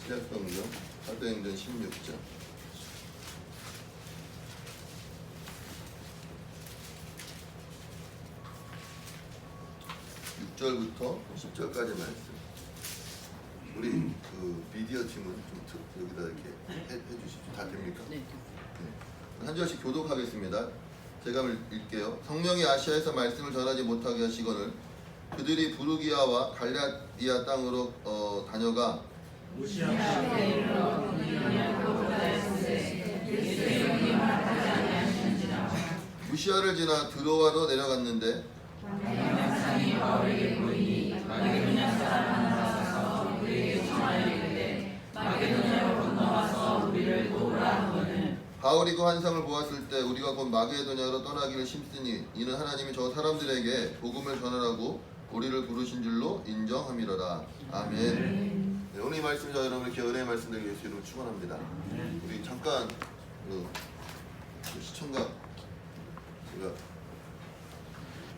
시작성경 사도행전 16장 6절부터 10절까지 말씀. 우리 그 미디어 팀은 좀 여기다 이렇게 해주시죠. 다 됩니까? 네. 한 절씩 교독하겠습니다. 제가 읽게요. 성령이 아시아에서 말씀을 전하지 못하게 하시거늘 그들이 부르기아와 갈라디아 땅으로 다녀가 무시아를 지나 드로아로 내려갔는데 바울이 그 환상을 보았을 때 우리가 곧 마게도냐로 떠나기를 심쓰니 이는 하나님이 저 사람들에게 복음을 전하라고 우리를 부르신 줄로 인정함이로라. 아멘. 네, 오늘 이 말씀 저 여러분에게 은혜의 말씀 되기 위해서 여러분 축원합니다. 우리 잠깐 그 시청각 제가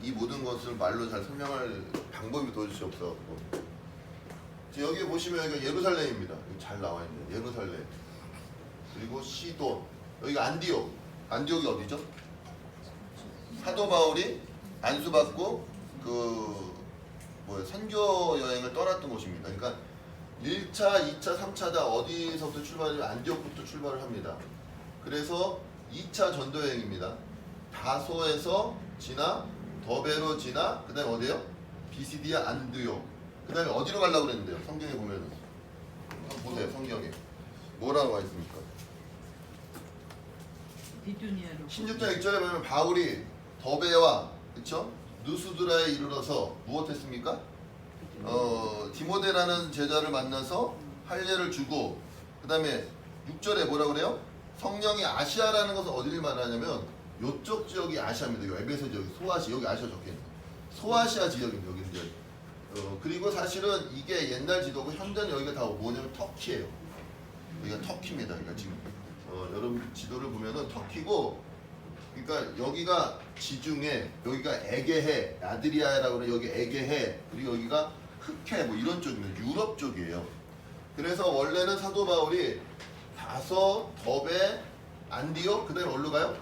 이 모든 것을 말로 잘 설명할 방법이 도저히 없어갖고 여기 보시면 여기가 예루살렘입니다. 여기 잘 나와 있네요. 예루살렘 그리고 시돈 여기가 안디옥. 안디옥이 어디죠? 사도 바울이 안수받고 그 선교 여행을 떠났던 곳입니다. 그러니까 1차, 2차, 3차 다 어디서부터 출발을 안디옥부터 출발을 합니다. 그래서 2차 전도 여행입니다. 다소에서 지나 더베로 지나 그다음에 어디요? 비시디아 안디옥. 그다음에 어디로 가려고 그랬는데요? 성경에 보면은 한번 보세요. 성경에 뭐라고 와 있습니까? 비두니아로 16장 1절에 보면 바울이 더베와 그쵸? 누스드라에 이르러서 무엇했습니까? 디모데라는 제자를 만나서 할례를 주고 그 다음에 6절에 뭐라 그래요? 성령이 아시아라는 것은 어디를 말하냐면 요쪽 지역이 아시아입니다. 요 에베소 지역, 소아시 여기 아시아 적혀있는 소아시아 지역입니다. 여기 이제 그리고 사실은 이게 옛날 지도고 현재는 여기가 다 뭐냐면 터키예요. 여기가 터키입니다. 그러니까 지금 여러분 지도를 보면은 터키고 그러니까 여기가 지중해, 여기가 에게해, 아드리아라고 그래. 여기 에게해, 그리고 여기가 흑해 뭐 이런 쪽입니다. 유럽 쪽이에요. 그래서 원래는 사도 바울이 다소, 더베, 안디옥 그다음에 어디로 가요?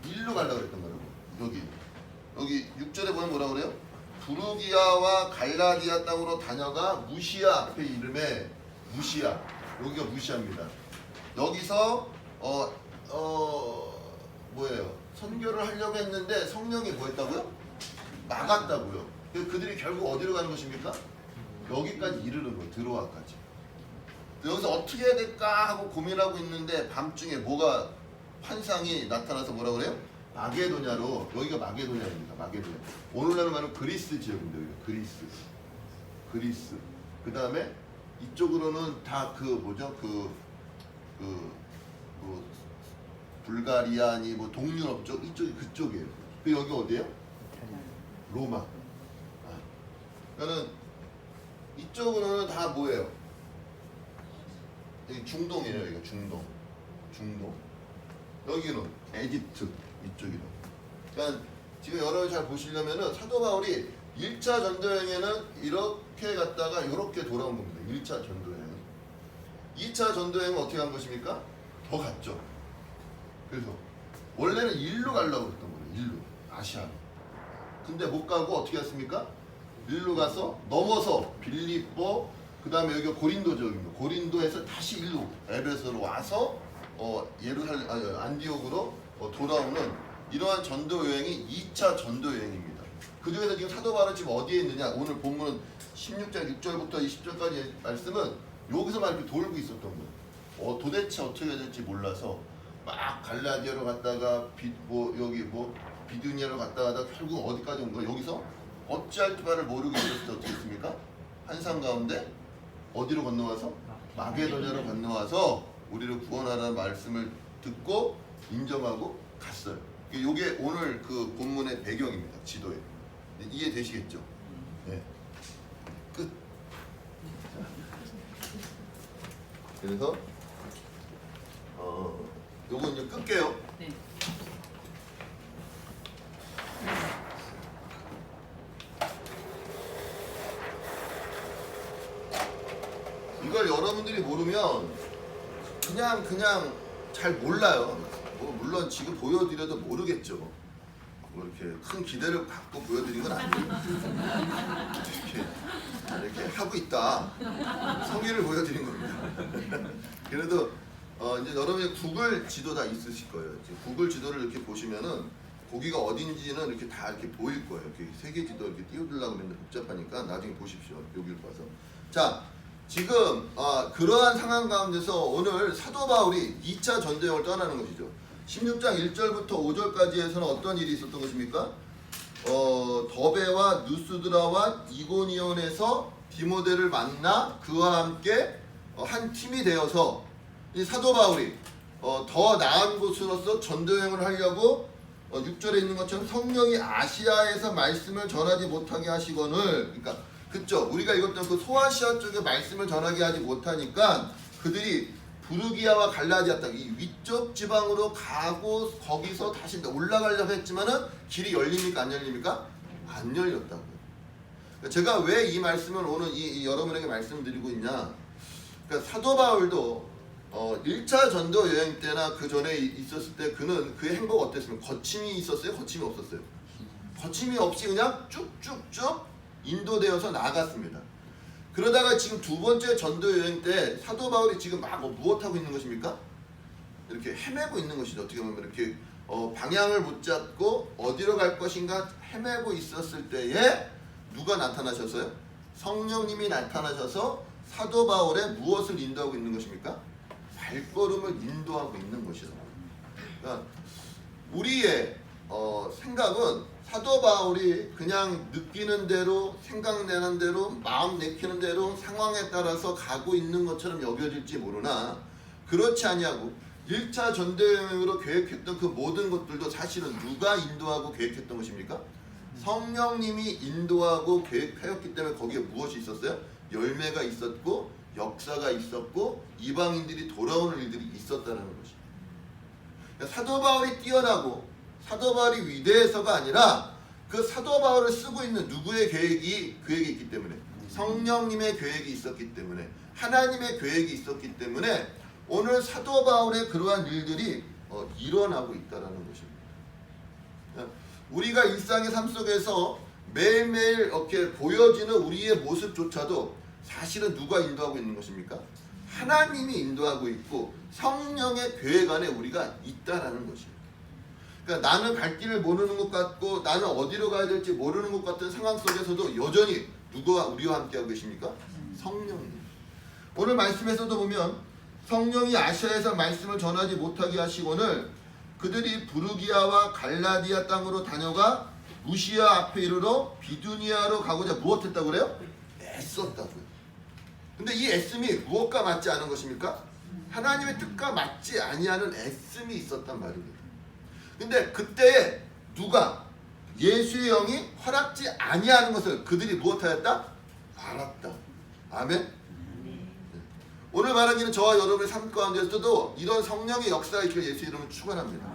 일로 가려고 그랬던 거라고. 여기 6절에 보면 뭐라 그래요? 부르기아와 갈라디아 땅으로 다녀가 무시아 앞에 이름에 무시아. 여기가 무시아입니다. 여기서 뭐예요? 선교를 하려고 했는데 성령이 뭐 했다고요? 막았다고요. 그들이 결국 어디로 가는 것입니까? 여기까지 이르는 거예요. 드로아까지. 여기서 어떻게 해야 될까 하고 고민하고 있는데 밤중에 뭐가 환상이 나타나서 뭐라 그래요? 마게도냐로. 여기가 마게도냐입니다. 마게도냐. 오늘날로 말하면 그리스 지역입니다. 여기가 그리스. 그 다음에 이쪽으로는 다 그 뭐죠? 불가리아니 뭐 동유럽 쪽 이쪽이 그쪽이에요. 그 여기 어디예요? 로마. 그러니까는 이쪽으로는 다 뭐예요? 여기 중동이에요. 여기가 중동. 여기는 에집트 이쪽이로. 그러니까 지금 여러분이 잘 보시려면은 사도 바울이 1차 전도여행에는 이렇게 갔다가 이렇게 돌아온 겁니다. 1차 전도여행은. 2차 전도여행은 어떻게 간 것입니까? 더 갔죠. 그래서 원래는 일로 가려고 했던 거예요. 일로. 아시아로. 근데 못 가고 어떻게 했습니까? 일로 가서 넘어서 빌립보 그 다음에 여기가 고린도 지역입니다. 고린도에서 다시 일로 에베소로 와서 예루살렘 안디옥으로 돌아오는 이러한 전도 여행이 2차 전도 여행입니다. 그 중에서 지금 사도 바울은 지금 어디에 있느냐? 오늘 본문은 16장 6절부터 20절까지 말씀은 여기서만 이렇게 돌고 있었던 거예요. 도대체 어떻게 해야 될지 몰라서 막 갈라디아로 갔다가 비두니아로 갔다가 결국 어디까지 온 거예요? 여기서 어찌할 바를 모르고 있었을 때 어떻게 했습니까? 환상 가운데 어디로 건너와서? 마게도냐로 건너와서 우리를 구원하라는 말씀을 듣고 인정하고 갔어요. 이게 오늘 그 본문의 배경입니다. 지도에. 이해되시겠죠? 네. 끝. 그래서 요거 이제 끌게요. 네. 이걸 여러분들이 모르면 그냥 잘 몰라요. 뭐 물론 지금 보여드려도 모르겠죠. 뭐 이렇게 큰 기대를 갖고 보여드린 건 아니에요. 이렇게 하고 있다. 성의를 보여드린 겁니다. 그래도 이제 여러분이 구글 지도 다 있으실 거예요. 구글 지도를 이렇게 보시면은 거기가 어딘지는 이렇게 다 이렇게 보일 거예요. 이렇게 세계 지도 이렇게 띄워주려고 했는데 복잡하니까 나중에 보십시오. 여기를 봐서. 자, 지금 그러한 상황 가운데서 오늘 사도 바울이 2차 전도여행을 떠나는 것이죠. 16장 1절부터 5절까지에서는 어떤 일이 있었던 것입니까? 더베와 누스드라와 이고니온에서 디모데를 만나 그와 함께 한 팀이 되어서 이 사도 바울이 더 나은 곳으로서 전도여행을 하려고 6절에 있는 것처럼 성령이 아시아에서 말씀을 전하지 못하게 하시거늘, 그러니까 그쵸, 우리가 읽었던 그 소아시아 쪽에 말씀을 전하게 하지 못하니까 그들이 부르기아와 갈라디아 땅, 이 위쪽 지방으로 가고 거기서 다시 올라가려고 했지만은 길이 열립니까 안 열립니까? 안 열렸다고요. 제가 왜 이 말씀을 오늘 여러분에게 말씀드리고 있냐? 그러니까 사도 바울도 1차 전도 여행 때나 그 전에 있었을 때 그는 그의 행보가 어땠습니까? 거침이 있었어요? 거침이 없었어요? 거침이 없이 그냥 쭉쭉쭉 인도되어서 나아갔습니다. 그러다가 지금 두 번째 전도 여행 때 사도 바울이 지금 막 무엇하고 있는 것입니까? 이렇게 헤매고 있는 것이죠. 어떻게 보면 이렇게 방향을 못 잡고 어디로 갈 것인가 헤매고 있었을 때에 누가 나타나셨어요? 성령님이 나타나셔서 사도 바울의 무엇을 인도하고 있는 것입니까? 발걸음을 인도하고 있는 것이다. 그러니까 우리의 생각은 사도 바울이 그냥 느끼는 대로, 생각내는 대로, 마음 내키는 대로 상황에 따라서 가고 있는 것처럼 여겨질지 모르나 그렇지 아니하고 1차 전도여행으로 계획했던 그 모든 것들도 사실은 누가 인도하고 계획했던 것입니까? 성령님이 인도하고 계획하였기 때문에 거기에 무엇이 있었어요? 열매가 있었고 역사가 있었고 이방인들이 돌아오는 일들이 있었다는 것입니다. 그러니까 사도 바울이 뛰어나고 사도 바울이 위대해서가 아니라 그 사도 바울을 쓰고 있는 누구의 계획이 있기 때문에, 성령님의 계획이 있었기 때문에, 하나님의 계획이 있었기 때문에 오늘 사도 바울의 그러한 일들이 일어나고 있다는 것입니다. 우리가 일상의 삶 속에서 매일매일 이렇게 보여지는 우리의 모습조차도 사실은 누가 인도하고 있는 것입니까? 하나님이 인도하고 있고 성령의 계획 안에 우리가 있다라는 것입니다. 그러니까 나는 갈 길을 모르는 것 같고 나는 어디로 가야 될지 모르는 것 같은 상황 속에서도 여전히 누가 우리와 함께하고 계십니까? 성령님. 오늘 말씀에서도 보면 성령이 아시아에서 말씀을 전하지 못하게 하시고는 그들이 부르기아와 갈라디아 땅으로 다녀가 무시아 앞에 이르러 비두니아로 가고자 무엇했다고 그래요? 애썼다고요. 근데 이 애씀이 무엇과 맞지 않은 것입니까? 하나님의 뜻과 맞지 아니하는 애씀이 있었단 말입니다. 근데 그때에 누가 예수의 영이 허락지 아니하는 것을 그들이 무엇하였다? 알았다. 아멘? 오늘 말하기는 저와 여러분의 삶 가운데서도 이런 성령의 역사가 있기를 예수 이름으로 축원합니다.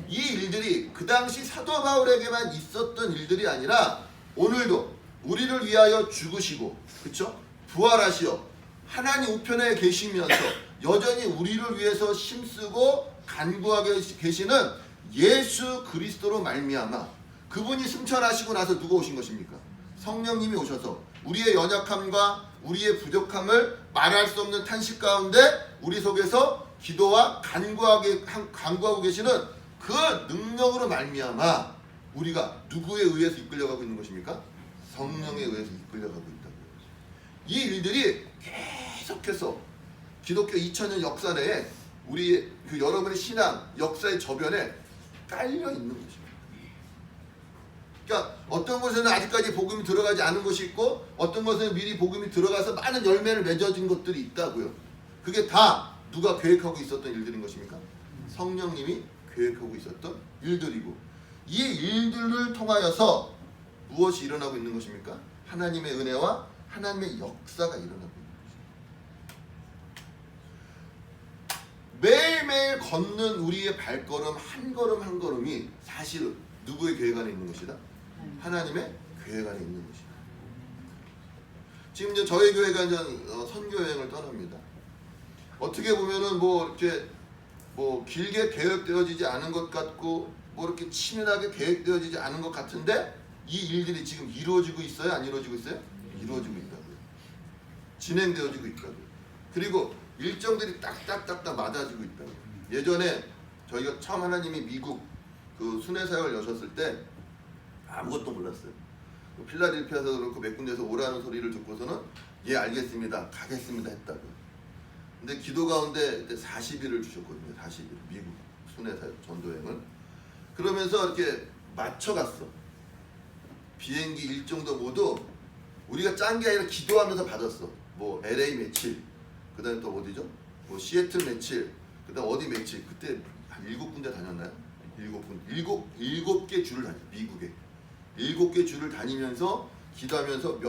이 일들이 그 당시 사도 바울에게만 있었던 일들이 아니라 오늘도 우리를 위하여 죽으시고, 그쵸? 부활하시어 하나님 우편에 계시면서 여전히 우리를 위해서 힘쓰고 간구하게 계시는 예수 그리스도로 말미암아 그분이 승천하시고 나서 누가 오신 것입니까? 성령님이 오셔서 우리의 연약함과 우리의 부족함을 말할 수 없는 탄식 가운데 우리 속에서 기도와 간구하고 계시는 그 능력으로 말미암아 우리가 누구에 의해서 이끌려가고 있는 것입니까? 성령에 의해서 이끌려가고 있다고요. 이 일들이 계속해서 기독교 2000년 역사 내에 우리 여러분의 신앙 역사의 저변에 깔려 있는 것입니다. 그러니까 어떤 곳에는 아직까지 복음이 들어가지 않은 것이 있고 어떤 곳에는 미리 복음이 들어가서 많은 열매를 맺어진 것들이 있다고요. 그게 다 누가 계획하고 있었던 일들인 것입니까? 성령님이 계획하고 있었던 일들이고 이 일들을 통하여서 무엇이 일어나고 있는 것입니까? 하나님의 은혜와 하나님의 역사가 일어나고 있는 것입니다. 매일매일 걷는 우리의 발걸음 한 걸음 한 걸음이 사실은 누구의 계획 안에 있는 것이다? 하나님의 계획 안에 있는 것이다. 지금 이제 저희 교회가 이제 선교 여행을 떠납니다. 어떻게 보면은 뭐 이렇게 뭐 길게 계획되어지지 않은 것 같고 뭐 이렇게 치밀하게 계획되어지지 않은 것 같은데 이 일들이 지금 이루어지고 있어요? 안 이루어지고 있어요? 이루어지고 있다고요. 진행되어지고 있다고요. 그리고 일정들이 딱딱딱딱 맞아지고 있다고요. 예전에 저희가 처음 하나님이 미국 그 순회 사역을 여셨을 때 아무것도 몰랐어요. 필라델피아에서 그렇고 몇 군데에서 오라는 소리를 듣고서는 예 알겠습니다 가겠습니다 했다고요. 근데 기도 가운데 40일을 주셨거든요. 40일 미국 순회 사역 전도여행을. 그러면서 이렇게 맞춰갔어. 비행기 일정도 모두 우리가 짠 게 아니라 기도하면서 받았어. 뭐 LA 며칠, 그 다음에 또 어디죠? 뭐 시애틀 며칠, 그 다음 어디 며칠. 그때 한 7군데 다녔나요? 7개 주를 다녔어요. 미국에 7개 주를 다니면서 기도하면서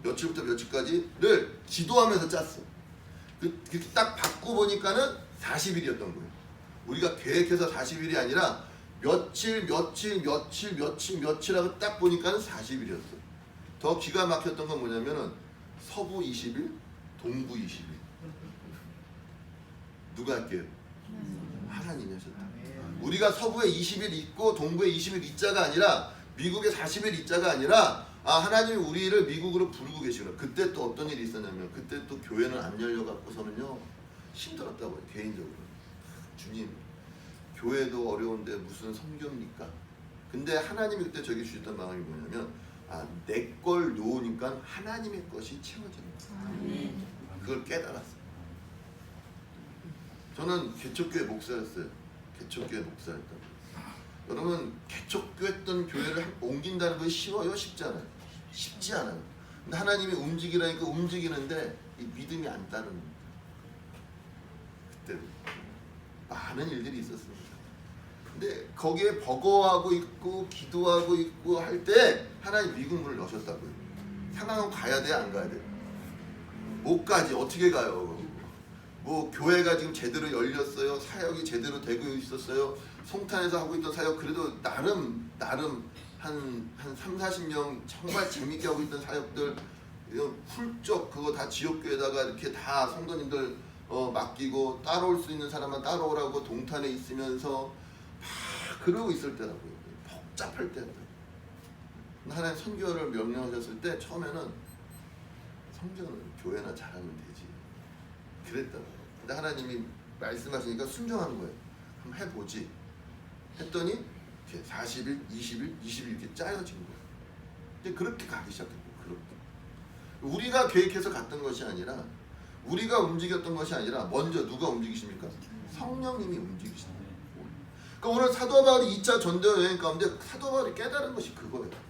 며칠부터 며칠까지를 기도하면서 짰어. 그렇게 딱 받고 보니까는 40일이었던 거예요. 우리가 계획해서 40일이 아니라 며칠 하고 딱 보니까는 40일이었어. 더 기가 막혔던 건 뭐냐면은 서부 20일, 동부 20일. 누가 할게요? 하나님이 하셨다. 우리가 서부에 20일 있고 동부에 20일 있자가 아니라 미국에 40일 있자가 아니라 하나님이 우리를 미국으로 부르고 계시구나. 그때 또 어떤 일이 있었냐면 그때 또 교회는 안 열려갖고서는요 힘들었다고요. 개인적으로. 주님 교회도 어려운데 무슨 선교입니까? 근데 하나님이 그때 저에게 주셨던 마음이 뭐냐면 내 걸 놓으니까 하나님의 것이 채워지는 거예요. 그걸 깨달았어요. 저는 개척교회 목사였어요. 개척교회 목사였다고. 여러분 개척교회했던 교회를 옮긴다는 것이 쉬워요? 쉽지 않아요? 쉽지 않아요. 근데 하나님이 움직이라니까 움직이는데 이 믿음이 안 따르는 거예요. 그때 많은 일들이 있었습니다. 근데 거기에 버거워하고 있고 기도하고 있고 할 때 하나님 미국 문을 여셨다고요. 상황은 가야 돼? 안 가야 돼? 못 가지. 어떻게 가요? 뭐 교회가 지금 제대로 열렸어요. 사역이 제대로 되고 있었어요. 송탄에서 하고 있던 사역 그래도 나름 한 3-40명 정말 재밌게 하고 있던 사역들 훌쩍 그거 다 지역교회에다가 이렇게 다 성도님들 맡기고 따라올 수 있는 사람만 따라오라고 동탄에 있으면서 막 그러고 있을 때라고요. 복잡할 때였다. 하나님 선교를 명령하셨을 때 처음에는 성경은 교회나 잘하면 되지 그랬다고요. 근데 하나님이 말씀하시니까 순종한 거예요. 한번 해보지 했더니 이렇게 40일, 20일 이렇게 짜여진 거예요. 이제 그렇게 가기 시작했고 그렇게. 우리가 계획해서 갔던 것이 아니라 우리가 움직였던 것이 아니라 먼저 누가 움직이십니까? 성령님이 움직이시는 거예요. 그러니까 오늘 사도 바울이 2차 전도 여행 가운데 사도 바울이 깨달은 것이 그거예요.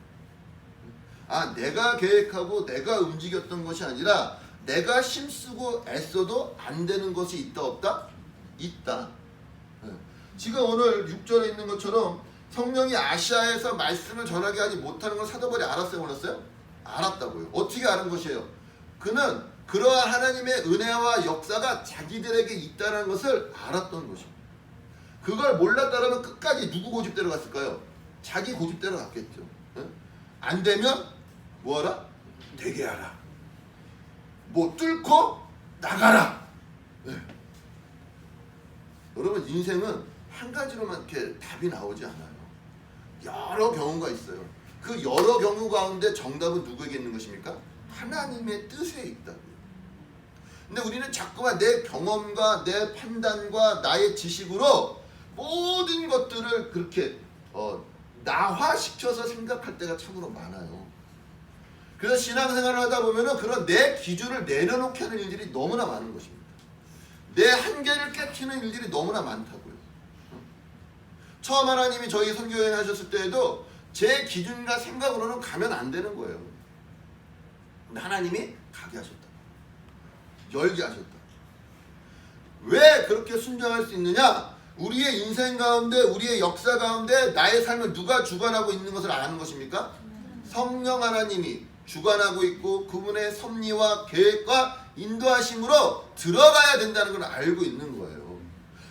내가 계획하고 내가 움직였던 것이 아니라 내가 힘쓰고 애써도 안 되는 것이 있다 없다? 있다. 지금 오늘 6절에 있는 것처럼 성령이 아시아에서 말씀을 전하게 하지 못하는 걸 사도 바울이 알았어요? 몰랐어요? 알았다고요. 어떻게 아는 것이에요? 그는 그러한 하나님의 은혜와 역사가 자기들에게 있다는 것을 알았던 것입니다. 그걸 몰랐다면 끝까지 누구 고집대로 갔을까요? 자기 고집대로 갔겠죠. 안 되면 뭐하라? 되게 하라. 뭐 뚫고 나가라. 여러분 인생은 한 가지로만 이렇게 답이 나오지 않아요. 여러 경우가 있어요. 그 여러 경우 가운데 정답은 누구에게 있는 것입니까? 하나님의 뜻에 있다고요. 근데 우리는 자꾸만 내 경험과 내 판단과 나의 지식으로 모든 것들을 그렇게 나화시켜서 생각할 때가 참으로 많아요. 그래서 신앙생활을 하다 보면은 그런 내 기준을 내려놓게 하는 일들이 너무나 많은 것입니다. 내 한계를 깨트리는 일들이 너무나 많다고요. 처음 하나님이 저희 선교여행 하셨을 때에도 제 기준과 생각으로는 가면 안 되는 거예요. 근데 하나님이 가게 하셨다. 열게 하셨다. 왜 그렇게 순종할 수 있느냐? 우리의 인생 가운데 우리의 역사 가운데 나의 삶을 누가 주관하고 있는 것을 아는 것입니까? 성령 하나님이 주관하고 있고 그분의 섭리와 계획과 인도하심으로 들어가야 된다는 걸 알고 있는 거예요.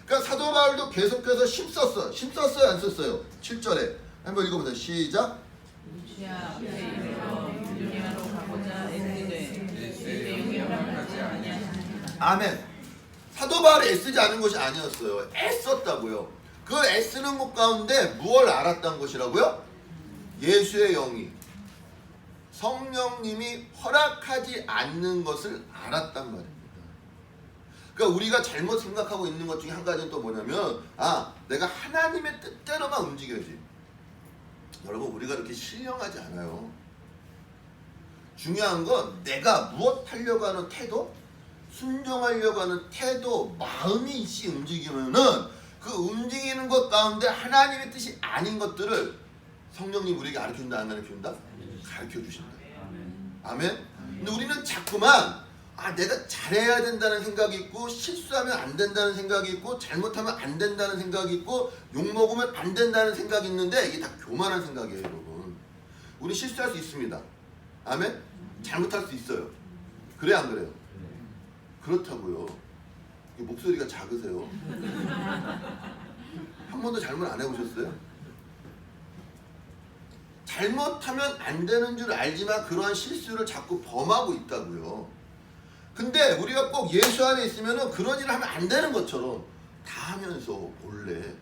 그러니까 사도 바울도 계속해서 힘썼어요. 힘썼어요? 안 썼어요? 7절에 한번 읽어보자. 시작. 아멘. 사도 바울이 애쓰지 않은 것이 아니었어요. 애썼다고요. 그 애쓰는 것 가운데 무엇을 알았던 것이라고요? 예수의 영이, 성령님이 허락하지 않는 것을 알았단 말입니다. 그러니까 우리가 잘못 생각하고 있는 것 중에 한 가지는 또 뭐냐면, 내가 하나님의 뜻대로만 움직여야지. 여러분, 우리가 그렇게 신령하지 않아요. 중요한 건 내가 무엇 하려고 하는 태도, 순종하려고 하는 태도, 마음이 있이 움직이면은 그 움직이는 것 가운데 하나님의 뜻이 아닌 것들을 성령님 우리에게 가르쳐준다, 안 가르쳐준다? 가르쳐주신다. 아멘? 근데 우리는 자꾸만 내가 잘해야 된다는 생각이 있고, 실수하면 안 된다는 생각이 있고, 잘못하면 안 된다는 생각이 있고, 욕먹으면 안 된다는 생각이 있는데, 이게 다 교만한 생각이에요, 여러분. 우리 실수할 수 있습니다. 아멘? 잘못할 수 있어요. 그래, 안 그래요? 그렇다고요. 목소리가 작으세요. 한 번도 잘못 안 해보셨어요? 잘못하면 안 되는 줄 알지만 그러한 실수를 자꾸 범하고 있다고요. 근데 우리가 꼭 예수 안에 있으면은 그런 일을 하면 안 되는 것처럼 다 하면서 몰래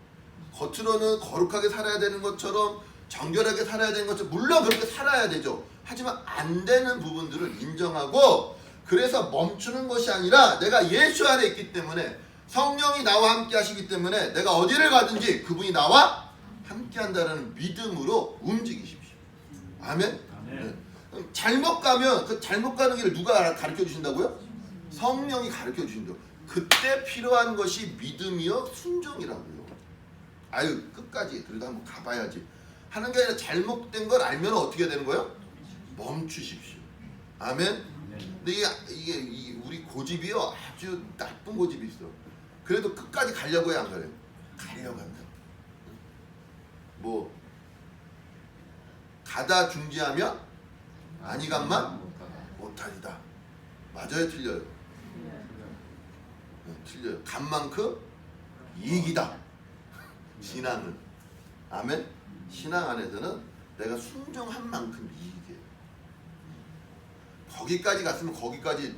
겉으로는 거룩하게 살아야 되는 것처럼, 정결하게 살아야 되는 것처럼, 물론 그렇게 살아야 되죠. 하지만 안 되는 부분들을 인정하고, 그래서 멈추는 것이 아니라 내가 예수 안에 있기 때문에, 성령이 나와 함께 하시기 때문에 내가 어디를 가든지 그분이 나와 함께 한다는 믿음으로 움직이십시오. 아멘? 네. 잘못 가면 그 잘못 가는 길을 누가 가르쳐 주신다고요? 성령이 가르쳐 주신다고. 그때 필요한 것이 믿음이요 순종이라고요. 끝까지 그래도 한번 가봐야지 하는 게 아니라, 잘못된 걸 알면 어떻게 되는 거예요? 멈추십시오. 아멘? 근데 이게 우리 고집이요, 아주 나쁜 고집이 있어. 그래도 끝까지 가려고 해, 안 가려요? 가려고 한다. 가다 중지하면 아니간만 못하리다. 맞아요, 틀려요? 틀려요. 간 만큼 이익이다. 신앙은. 아멘? 신앙 안에서는 내가 순종한 만큼 이익이에요. 거기까지 갔으면 거기까지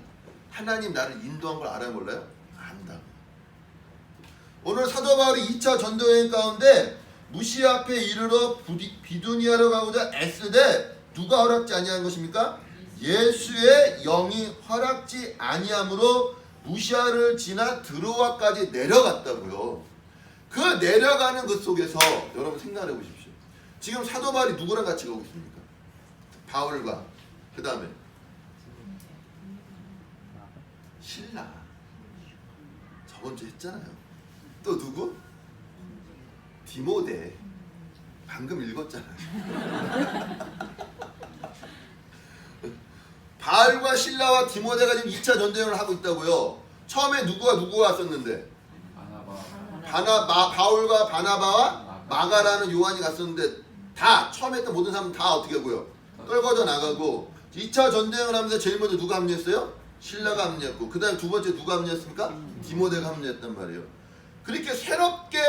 하나님 나를 인도한 걸 알아요, 몰라요? 안다. 오늘 사도 바울이 2차 전도여행 가운데 무시아 앞에 이르러 비두니아로 가고자 애쓰되 누가 허락지 아니한 것입니까? 예수의 영이 허락지 아니함으로 무시아를 지나 드로아까지 내려갔다고요. 그 내려가는 그 속에서 여러분 생각해 보십시오. 지금 사도 바울이 누구랑 같이 가고 있습니까? 바울과 그 다음에 신라. 저번 주에 했잖아요. 또 누구? 디모데. 방금 읽었잖아요. 바울과 신라와 디모데가 지금 2차 전쟁을 하고 있다고요. 처음에 누가 왔었는데? 바울과 바나바와 마가라는 요한이 갔었는데, 다 처음에 했던 모든 사람은 다 어떻게 하고요? 떨궈져 나가고, 2차 전쟁을 하면서 제일 먼저 누가 합류했어요? 신라가 합류했고, 그 다음에 두 번째 누가 합류했습니까? 디모데가 합류했단 말이에요. 그렇게 새롭게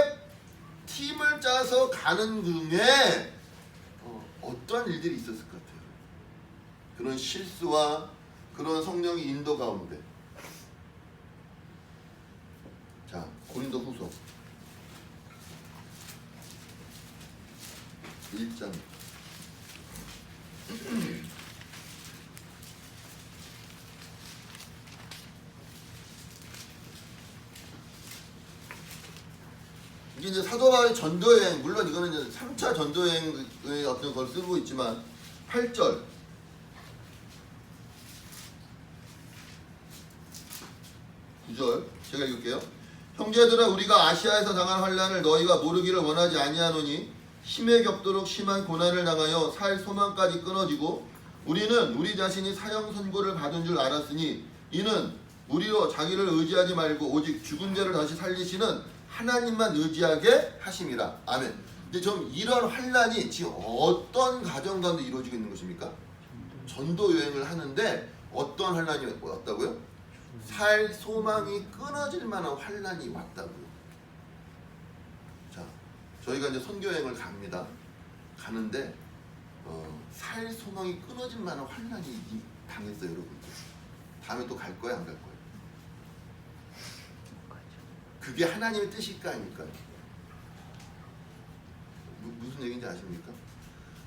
팀을 짜서 가는 중에 어떤 일들이 있었을 것 같아요. 그런 실수와 그런 성령의 인도 가운데. 자, 고린도 후서 1장 이게 이제 사도 바울의 전도여행, 물론 이거는 이제 3차 전도여행의 어떤 걸 쓰고 있지만, 8절 9절 제가 읽을게요. 형제들아, 우리가 아시아에서 당한 환난을 너희가 모르기를 원하지 아니하노니 힘에 겹도록 심한 고난을 당하여 살 소망까지 끊어지고, 우리는 우리 자신이 사형 선고를 받은 줄 알았으니 이는 우리로 자기를 의지하지 말고 오직 죽은 자를 다시 살리시는 하나님만 의지하게 하심이라. 아멘. 근데 좀 이런 환난이 지금 어떤 가정 가운데 이루어지고 있는 것입니까? 전도 여행을 하는데 어떤 환난이 왔다고요? 살 소망이 끊어질 만한 환난이 왔다고요. 자, 저희가 이제 선교 여행을 갑니다. 가는데 살 소망이 끊어질 만한 환난이 당했어요, 여러분. 다음에 또 갈 거야, 안 갈 거야? 그게 하나님의 뜻일까 아닐까? 무슨 얘기인지 아십니까?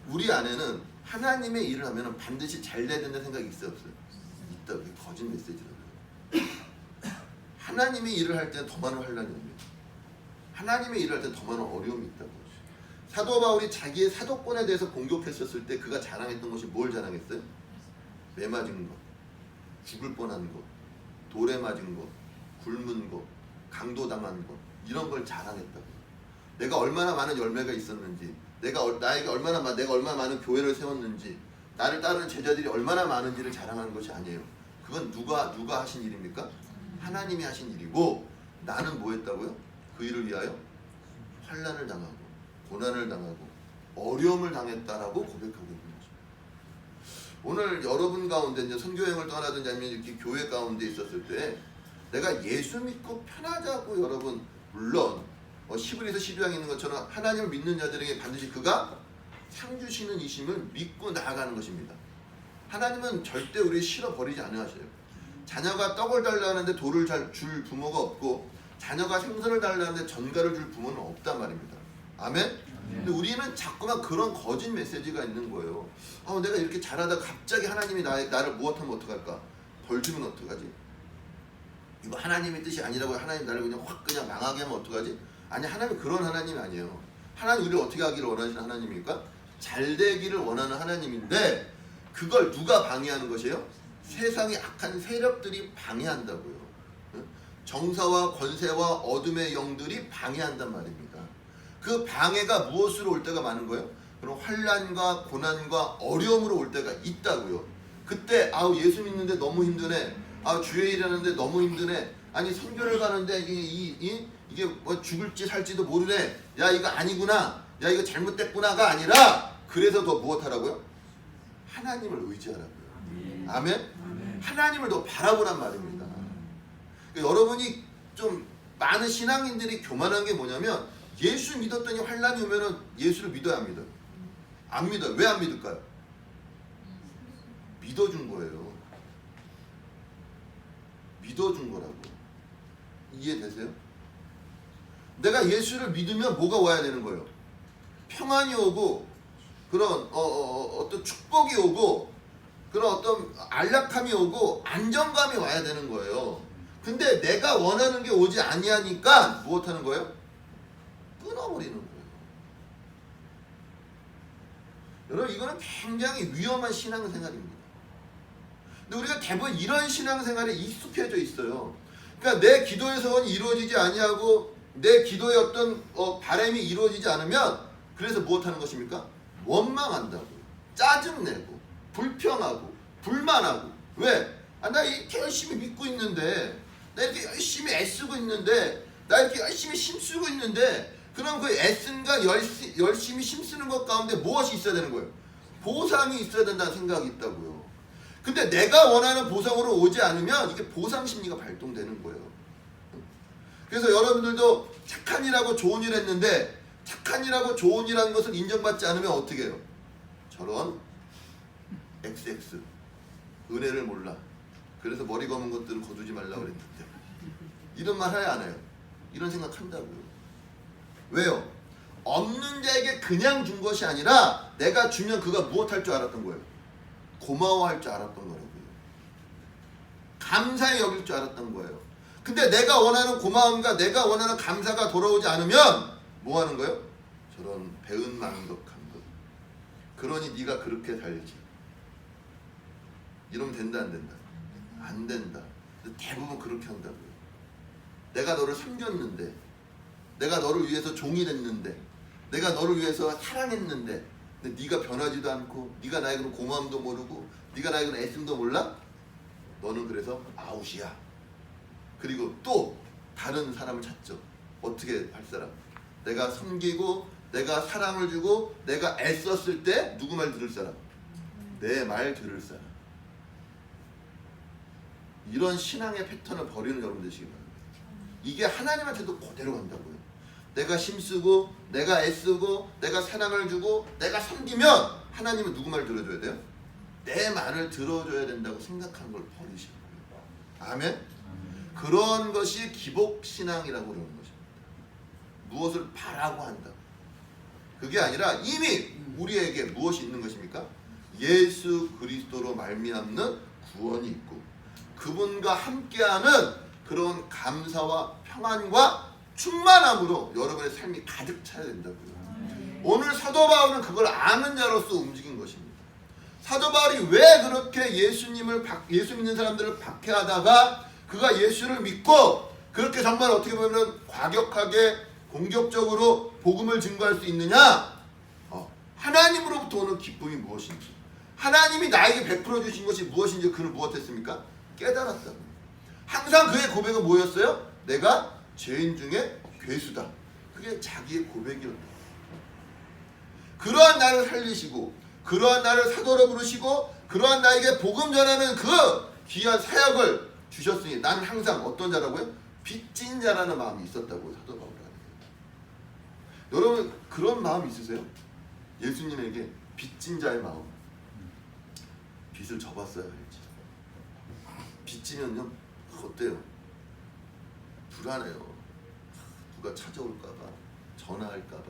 우리 안에는 하나님의 일을 하면 반드시 잘 돼야 된다는 생각이 있어요, 없어요? 있다. 그게 거짓 메시지라고요. 하나님의 일을 할 때는 더 많은 환란이 옵니다. 하나님의 일을 할 때는 더 많은 어려움이 있다고. 사도 바울이 자기의 사도권에 대해서 공격했었을 때 그가 자랑했던 것이 뭘 자랑했어요? 매 맞은 것, 죽을 뻔한 것, 돌에 맞은 것, 굶은 것, 강도당한 것, 이런 걸 자랑했다고. 내가 얼마나 많은 열매가 있었는지, 내가 얼마나 많은 교회를 세웠는지, 나를 따르는 제자들이 얼마나 많은지를 자랑하는 것이 아니에요. 그건 누가 하신 일입니까? 하나님이 하신 일이고, 나는 뭐 했다고요? 그 일을 위하여 환난을 당하고 고난을 당하고 어려움을 당했다라고 고백하고 있는 거죠. 오늘 여러분 가운데 이제 선교여행을 떠나든지 아니면 이렇게 교회 가운데 있었을 때 내가 예수 믿고 편하자고 여러분, 물론 11에서 12장에 있는 것처럼 하나님을 믿는 자들에게 반드시 그가 상 주시는 이심을 믿고 나아가는 것입니다. 하나님은 절대 우리 실어버리지 않으셔요. 자녀가 떡을 달라 하는데 돌을 줄 부모가 없고, 자녀가 생선을 달라 하는데 전갈을 줄 부모는 없단 말입니다. 아멘? 근데 우리는 자꾸만 그런 거짓 메시지가 있는 거예요. 내가 이렇게 잘하다가 갑자기 하나님이 나를 무엇하면 어떡할까? 벌 주면 어떡하지? 이거 하나님의 뜻이 아니라고 하나님 나를 그냥 확 그냥 망하게 하면 어떡하지? 아니, 하나님은 그런 하나님이 아니에요. 하나님 우리를 어떻게 하기를 원하시는 하나님입니까? 잘 되기를 원하는 하나님인데, 그걸 누가 방해하는 것이에요? 세상의 악한 세력들이 방해한다고요. 정사와 권세와 어둠의 영들이 방해한단 말입니다. 그 방해가 무엇으로 올 때가 많은 거예요? 그럼 환난과 고난과 어려움으로 올 때가 있다고요. 그때 예수 믿는데 너무 힘드네. 주의 일하는데 너무 힘드네. 아니, 선교를 가는데 이게 뭐 죽을지 살지도 모르네. 야, 이거 아니구나. 야, 이거 잘못됐구나가 아니라, 그래서 더 무엇하라고요? 하나님을 의지하라고요. 아멘? 하나님을 더 바라보란 말입니다. 그러니까 여러분이 좀 많은 신앙인들이 교만한 게 뭐냐면, 예수 믿었더니 환난이 오면은 예수를 믿어야 안 믿어요? 안 믿어요. 왜 안 믿을까요? 믿어준 거예요. 믿어준 거라고. 이해되세요? 내가 예수를 믿으면 뭐가 와야 되는 거예요? 평안이 오고, 그런 어떤 축복이 오고, 그런 어떤 안락함이 오고 안정감이 와야 되는 거예요. 근데 내가 원하는 게 오지 아니하니까 무엇하는 거예요? 끊어버리는 거예요. 여러분, 이거는 굉장히 위험한 신앙생활입니다. 근데 우리가 대부분 이런 신앙생활에 익숙해져 있어요. 그러니까 내 기도의 소원이 이루어지지 아니하고 내 기도의 어떤 바람이 이루어지지 않으면, 그래서 무엇하는 것입니까? 원망한다고, 짜증내고, 불평하고, 불만하고. 왜? 나 이렇게 열심히 믿고 있는데, 나 이렇게 열심히 애쓰고 있는데, 나 이렇게 열심히 힘쓰고 있는데, 그럼 그 애쓴과 열심히 힘쓰는 것 가운데 무엇이 있어야 되는 거예요? 보상이 있어야 된다는 생각이 있다고요. 근데 내가 원하는 보상으로 오지 않으면 이게 보상 심리가 발동되는 거예요. 그래서 여러분들도 착한 일하고 좋은 일 했는데, 착한 일하고 좋은 일하는 것을 인정받지 않으면 어떻게 해요? 저런 XX, 은혜를 몰라. 그래서 머리 검은 것들은 거두지 말라고 그랬는데, 이런 말 해야 안 해요? 이런 생각 한다고요. 왜요? 없는 자에게 그냥 준 것이 아니라 내가 주면 그가 무엇할 줄 알았던 거예요? 고마워할 줄 알았던 거라고요. 감사히 여길 줄 알았던 거예요. 근데 내가 원하는 고마움과 내가 원하는 감사가 돌아오지 않으면 뭐 하는 거예요? 저런 배은망덕한 것. 그러니 네가 그렇게 살지. 이러면 된다 안 된다? 안 된다. 대부분 그렇게 한다고요. 내가 너를 섬겼는데, 내가 너를 위해서 종이 됐는데, 내가 너를 위해서 사랑했는데, 근데 네가 변하지도 않고, 네가 나에게 고마움도 모르고, 네가 나에게 애씀도 몰라? 너는 그래서 아웃이야. 그리고 또 다른 사람을 찾죠. 어떻게 할 사람? 내가 섬기고, 내가 사랑을 주고, 내가 애썼을 때 누구 말 들을 사람? 내 말 들을 사람. 이런 신앙의 패턴을 버리는 여러분 되시기 바랍니다. 이게 하나님한테도 그대로 간다고요. 내가 힘쓰고, 내가 애쓰고, 내가 사랑을 주고, 내가 섬기면 하나님은 누구 말 들어줘야 돼요? 내 말을 들어줘야 된다고 생각하는 걸 버리시는 거예요. 아멘? 그런 것이 기복신앙이라고 그러는 것입니다. 무엇을 바라고 한다. 그게 아니라 이미 우리에게 무엇이 있는 것입니까? 예수 그리스도로 말미암는 구원이 있고 그분과 함께하는 그런 감사와 평안과 충만함으로 여러분의 삶이 가득 차야 된다고요. 오늘 사도 바울은 그걸 아는 자로서 움직인 것입니다. 사도 바울이 왜 그렇게 예수 믿는 사람들을 박해하다가 그가 예수를 믿고 그렇게 정말 어떻게 보면 과격하게 공격적으로 복음을 증거할 수 있느냐? 하나님으로부터 오는 기쁨이 무엇인지, 하나님이 나에게 베풀어 주신 것이 무엇인지 그를 무엇했습니까? 깨달았다. 항상 그의 고백은 뭐였어요? 내가 죄인 중에 괴수다. 그게 자기의 고백이었다. 그러한 나를 살리시고 그러한 나를 사도로 부르시고 그러한 나에게 복음 전하는 그 귀한 사역을 주셨으니 나는 항상 어떤 자라고요? 빚진 자라는 마음이 있었다고 사도 바울이 하는 거예요. 여러분 그런 마음 있으세요? 예수님에게 빚진 자의 마음. 빚을 져봤어야 할지. 빚지면요 어때요? 불안해요. 누가 찾아올까봐, 전화할까봐.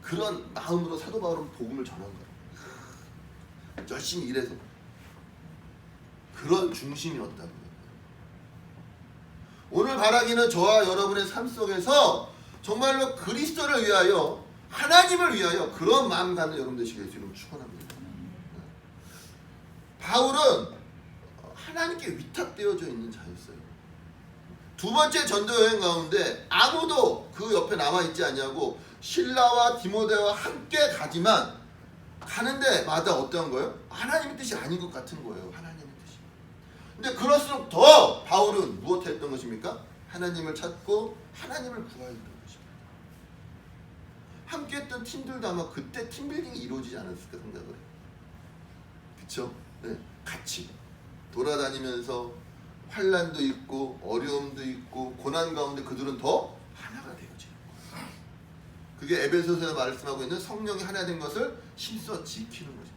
그런 마음으로 사도 바울은 복음을 전한 거예요. 열심히 일해서. 그런 중심이었다는 거예요. 오늘 바라기는 저와 여러분의 삶 속에서 정말로 그리스도를 위하여, 하나님을 위하여 그런 마음 갖는 여러분 되시길 주님을 축원합니다. 바울은 하나님께 위탁되어져 있는 자였어요. 두 번째 전도 여행 가운데 아무도 그 옆에 남아있지 않냐고 실라와 디모데와 함께 가지만 가는 데마다 어떤 거예요? 하나님의 뜻이 아닌 것 같은 거예요. 하나님의 뜻이. 근데 그럴수록 더 바울은 무엇했던 것입니까? 하나님을 찾고 하나님을 구하였던 것입니다. 함께 했던 팀들도 아마 그때 팀빌딩이 이루어지지 않았을까 생각을 해요. 그쵸? 네, 같이 돌아다니면서 환난도 있고 어려움도 있고 고난 가운데 그들은 더 하나가 되어지는 거예요. 그게 에베소서에 말씀하고 있는 성령이 하나 된 것을 힘써 지키는 것입니다.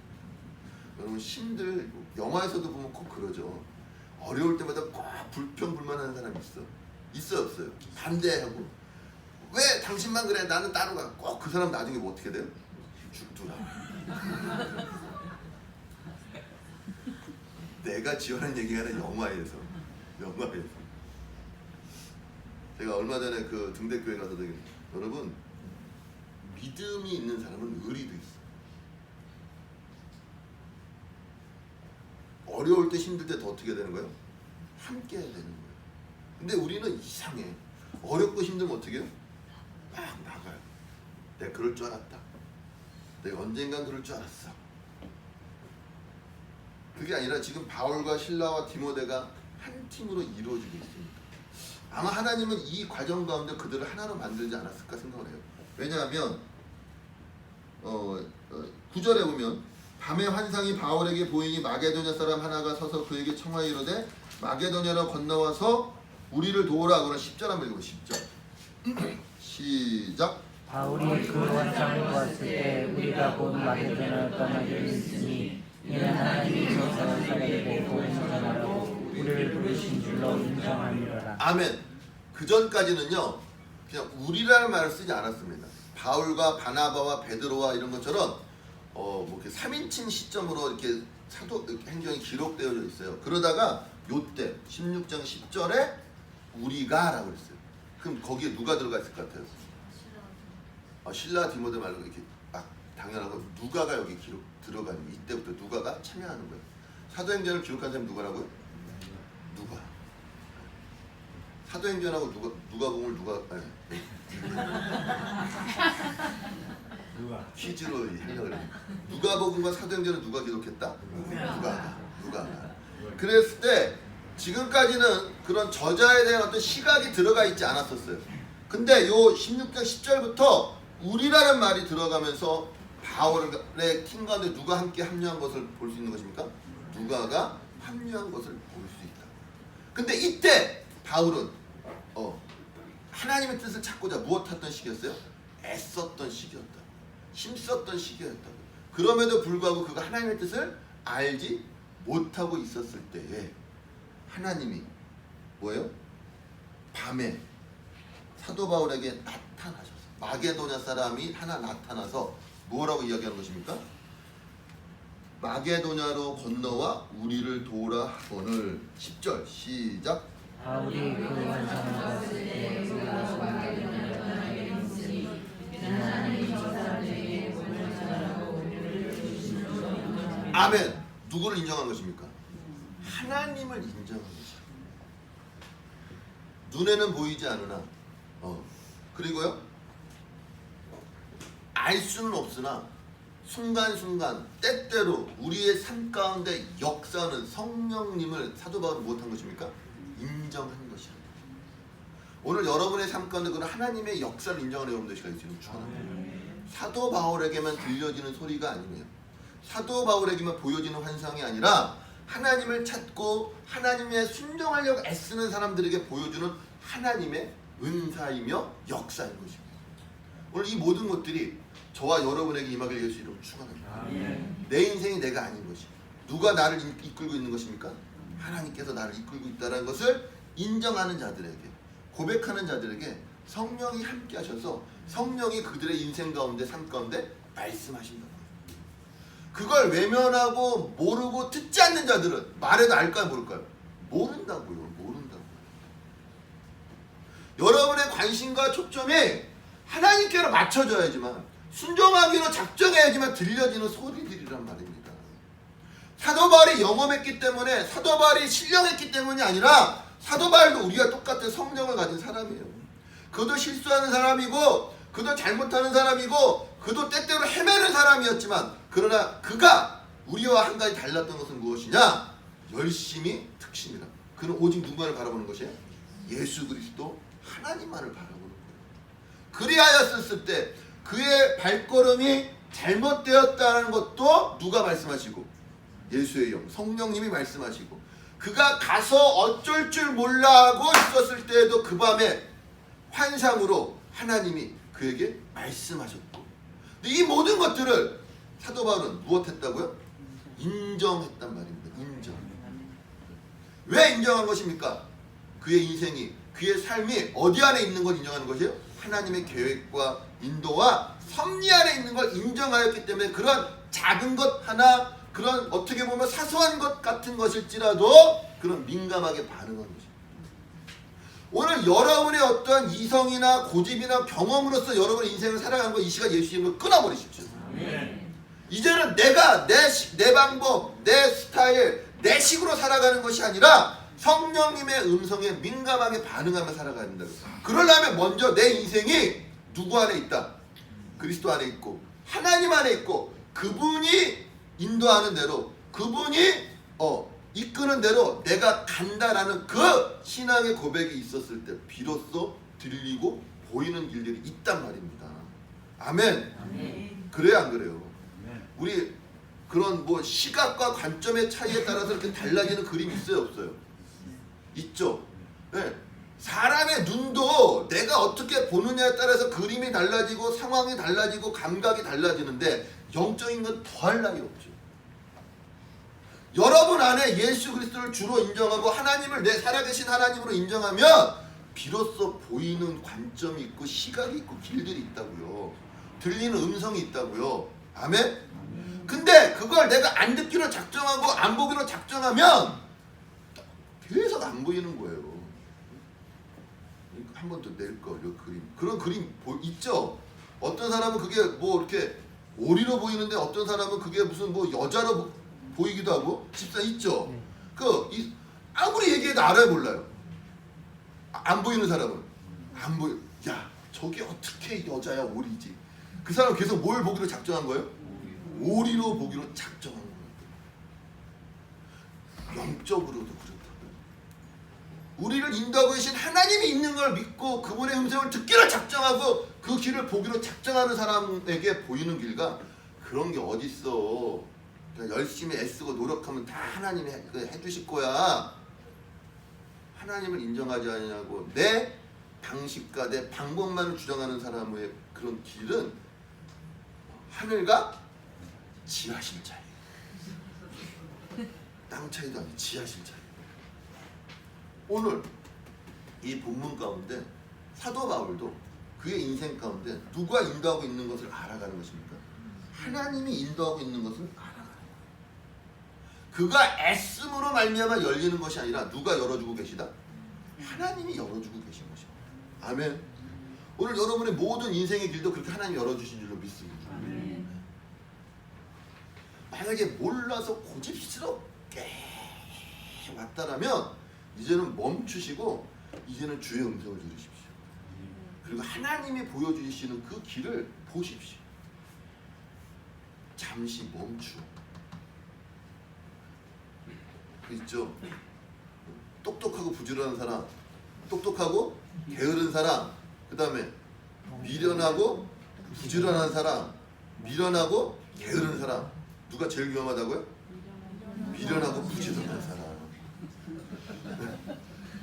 여러분 신들 영화에서도 보면 꼭 그러죠. 어려울 때마다 꼭 불평불만하는 사람이 있어. 있어요 없어요? 반대하고 왜 당신만 그래 나는 따로 가. 꼭 그 사람 나중에 뭐 어떻게 돼요? 죽더라. 내가 지어낸 얘기가 아니라 영화에서. 제가 얼마 전에 그 등대교회 가서 여러분 믿음이 있는 사람은 의리도 있어. 어려울 때 힘들 때 더 어떻게 되는 거예요? 함께 해야 되는 거예요. 근데 우리는 이상해. 어렵고 힘들면 어떻게 해요? 막 나가요. 내가 그럴 줄 알았다. 내가 언젠간 그럴 줄 알았어. 그게 아니라 지금 바울과 실라와 디모데가 한 팀으로 이루어지고 있습니다. 아마 하나님은 이 과정 가운데 그들을 하나로 만들지 않았을까 생각을 해요. 왜냐하면 9절에 보면 밤의 환상이 바울에게 보이니 마게도냐 사람 하나가 서서 그에게 청하여 이르되 마게도냐로 건너와서 우리를 도우라. 그러나 10절 한번 읽어요. 10절 시작. 바울이 그 환상을 보았을 때 우리가 곧 마게도냐로 떠나기로 했으니 이는 하나님이 저 사람에게 복음을 전하라고 우리를 부르신 줄로 인정하리라. 아멘. 그 전까지는요 그냥 우리라는 말을 쓰지 않았습니다. 바울과 바나바와 베드로와 이런 것처럼 뭐 이렇게 3인칭 시점으로 이렇게 사도 행전이 기록되어져 있어요. 그러다가 요때 16장 10절에 우리가라고 그랬어요. 그럼 거기에 누가 들어가 있을 것 같아요? 실라 디모데 말고 이렇게 막 당연하고 누가가 여기 기록 들어가는 거예요. 이때부터 누가가 참여하는 거예요. 사도행전을 기록한 사람이 누가라고요? 누가. 사도행전하고 누가복음을 퀴즈로 하려고 해요. 누가복음과 사도행전은 누가 기록했다? 누가가. 그랬을 때 지금까지는 그런 저자에 대한 어떤 시각이 들어가 있지 않았었어요. 근데 요 16장 10절부터 우리라는 말이 들어가면서 바울의 팀 가운데 누가 함께 합류한 것을 볼 수 있는 것입니까? 누가가 합류한 것을 볼 수 있다. 근데 이때 바울은 하나님의 뜻을 찾고자 무엇했던 시기였어요? 애썼던 시기였다. 힘썼던 시기였다고. 그럼에도 불구하고 그가 하나님의 뜻을 알지 못하고 있었을 때에 하나님이 뭐예요? 밤에 사도 바울에게 나타나셨어요. 마게도냐 사람이 하나 나타나서 뭐라고 이야기하는 것입니까? 마게도냐로 건너와 우리를 도우라 하거늘. 10절 시작. 바울이 그 환상을 봤을 때 우리가 곧 마게도냐로 떠나게 되었으니 이는 하나님이 저 사람에게 복음을 전하라고 우리를 부르신 줄로 인정합니다. 아멘. 누구를 인정한 것입니까? 하나님을 인정한 것이야. 눈에는 보이지 않으나 그리고요 알 수는 없으나 순간순간 때때로 우리의 삶 가운데 역사하는 성령님을 사도 바울은 무엇한 것입니까? 인정한 것이야. 오늘 여러분의 삶 가운데 그런 하나님의 역사를 인정하는 여러분 되시길 축원합니다. 사도 바울에게만 들려지는 소리가 아니에요. 사도 바울에게만 보여지는 환상이 아니라 하나님을 찾고 하나님의 순종하려고 애쓰는 사람들에게 보여주는 하나님의 은사이며 역사인 것입니다. 오늘 이 모든 것들이 저와 여러분에게 임하길 예수 이름으로 축원합니다. 내 인생이 내가 아닌 것이 누가 나를 이끌고 있는 것입니까? 하나님께서 나를 이끌고 있다는 것을 인정하는 자들에게, 고백하는 자들에게 성령이 함께 하셔서 성령이 그들의 인생 가운데, 삶 가운데 말씀하신다고. 그걸 외면하고 모르고 듣지 않는 자들은 말해도 알까요, 모를까요? 모른다고요. 모른다고. 여러분의 관심과 초점이 하나님께로 맞춰져야지만, 순종하기로 작정해야지만 들려지는 소리들이란 말입니다. 사도 바울이 영험했기 때문에, 사도 바울이 신령했기 때문이 아니라 사도 바울도 우리가 똑같은 성령을 가진 사람이에요. 그도 실수하는 사람이고 그도 잘못하는 사람이고 그도 때때로 헤매는 사람이었지만, 그러나 그가 우리와 한 가지 달랐던 것은 무엇이냐? 열심히 특심이라. 그는 오직 누구만을 바라보는 것이에요? 예수 그리스도 하나님만을 바라보는 거예요. 그리하였을 때 그의 발걸음이 잘못되었다는 것도 누가 말씀하시고? 예수의 영, 성령님이 말씀하시고, 그가 가서 어쩔 줄 몰라 하고 있었을 때에도 그 밤에 환상으로 하나님이 그에게 말씀하셨고, 이 모든 것들을 사도 바울은 무엇했다고요? 인정했단 말입니다. 인정. 왜 인정한 것입니까? 그의 인생이, 그의 삶이 어디 안에 있는 걸 인정하는 것이에요? 하나님의 계획과 인도와 섭리 안에 있는 걸 인정하였기 때문에, 그런 작은 것 하나, 그런 어떻게 보면 사소한 것 같은 것일지라도 그런 민감하게 반응한 것입니다. 오늘 여러분의 어떠한 이성이나 고집이나 경험으로서 여러분의 인생을 살아가는 거, 이 시간 예수 이름으로 끊어버리십시오. 이제는 내가 내 방법, 내 스타일, 내 식으로 살아가는 것이 아니라 성령님의 음성에 민감하게 반응하며 살아가야 된다. 그러려면 먼저 내 인생이 누구 안에 있다? 그리스도 안에 있고 하나님 안에 있고, 그분이 인도하는 대로, 그분이 이끄는 대로 내가 간다라는 그 신앙의 고백이 있었을 때 비로소 들리고 보이는 길들이 있단 말입니다. 아멘. 아멘. 그래요, 안 그래요? 아멘. 우리 그런 뭐 시각과 관점의 차이에 따라서 이렇게 달라지는 그림이 있어요, 없어요? 있죠. 네. 사람의 눈도 내가 어떻게 보느냐에 따라서 그림이 달라지고 상황이 달라지고 감각이 달라지는데, 영적인 건 더할 나위 없죠. 여러분 안에 예수 그리스도를 주로 인정하고 하나님을 내 살아계신 하나님으로 인정하면 비로소 보이는 관점이 있고 시각이 있고 길들이 있다고요. 들리는 음성이 있다고요. 아멘? 근데 그걸 내가 안 듣기로 작정하고 안 보기로 작정하면 계속 안 보이는 거예요. 한 번 더 낼 걸, 이 그림. 그런 그림 있죠? 어떤 사람은 그게 뭐 이렇게 오리로 보이는데 어떤 사람은 그게 무슨 뭐 여자로 보이기도 하고, 집사 있죠? 아무리 얘기해도 알아요, 몰라요? 안 보이는 사람은 안 보여. 야, 저게 어떻게 여자야, 오리지? 그 사람은 계속 뭘 보기로 작정한 거예요? 오리로 보기로 작정한 거예요. 영적으로도 그렇다. 우리를 인도하고 계신 하나님이 있는 걸 믿고 그분의 음성을 듣기로 작정하고 그 길을 보기로 작정하는 사람에게 보이는 길과 그런 게 어딨어. 그냥 열심히 애쓰고 노력하면 다 하나님이 해주실 거야. 하나님을 인정하지 않냐고 내 방식과 내 방법만을 주장하는 사람의 그런 길은 하늘과 지하실 차이. 땅 차이도 아니고 지하실 차이. 오늘 이 본문 가운데 사도 바울도 그의 인생 가운데 누가 인도하고 있는 것을 알아가는 것입니까? 하나님이 인도하고 있는 것을 알아가는 거예요. 그가 애씀으로 말미암아 열리는 것이 아니라 누가 열어주고 계시다? 하나님이 열어주고 계신 것입니다. 아멘. 오늘 여러분의 모든 인생의 길도 그렇게 하나님이 열어주신 줄로 믿습니다. 아멘. 만약에 몰라서 고집스럽게 왔다라면 이제는 멈추시고 이제는 주의 음성을 들으십시오. 그리고 하나님이 보여주시는 그 길을 보십시오. 잠시 멈추어. 있죠? 똑똑하고 부지런한 사람, 똑똑하고 게으른 사람, 그 다음에 미련하고 부지런한 사람, 미련하고 게으른 사람. 누가 제일 위험하다고요? 미련하고 부지런한 사람.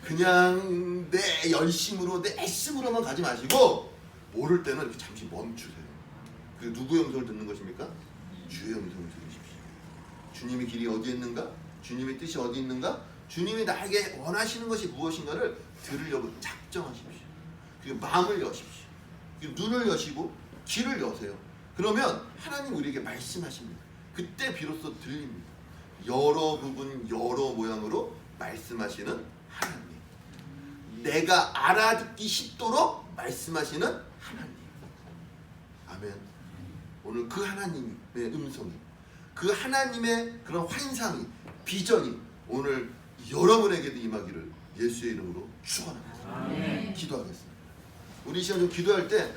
그냥 내 열심으로 내 애씀으로만 가지 마시고 모를 때는 이렇게 잠시 멈추세요. 그리고 누구의 음성을 듣는 것입니까? 주의 음성을 들으십시오. 주님의 길이 어디에 있는가? 주님의 뜻이 어디 있는가? 주님이 나에게 원하시는 것이 무엇인가를 들으려고 작정하십시오. 그리고 마음을 여십시오. 그리고 눈을 여시고 귀를 여세요. 그러면 하나님 우리에게 말씀하십니다. 그때 비로소 들립니다. 여러 부분 여러 모양으로 말씀하시는 하나님. 내가 알아듣기 쉽도록 말씀하시는 하나님. 아멘. 오늘 그 하나님의 음성이, 그 하나님의 그런 환상이, 비전이 오늘 여러분에게도 임하기를 예수의 이름으로 축원합니다. 기도하겠습니다. 우리 이 시간 좀 기도할 때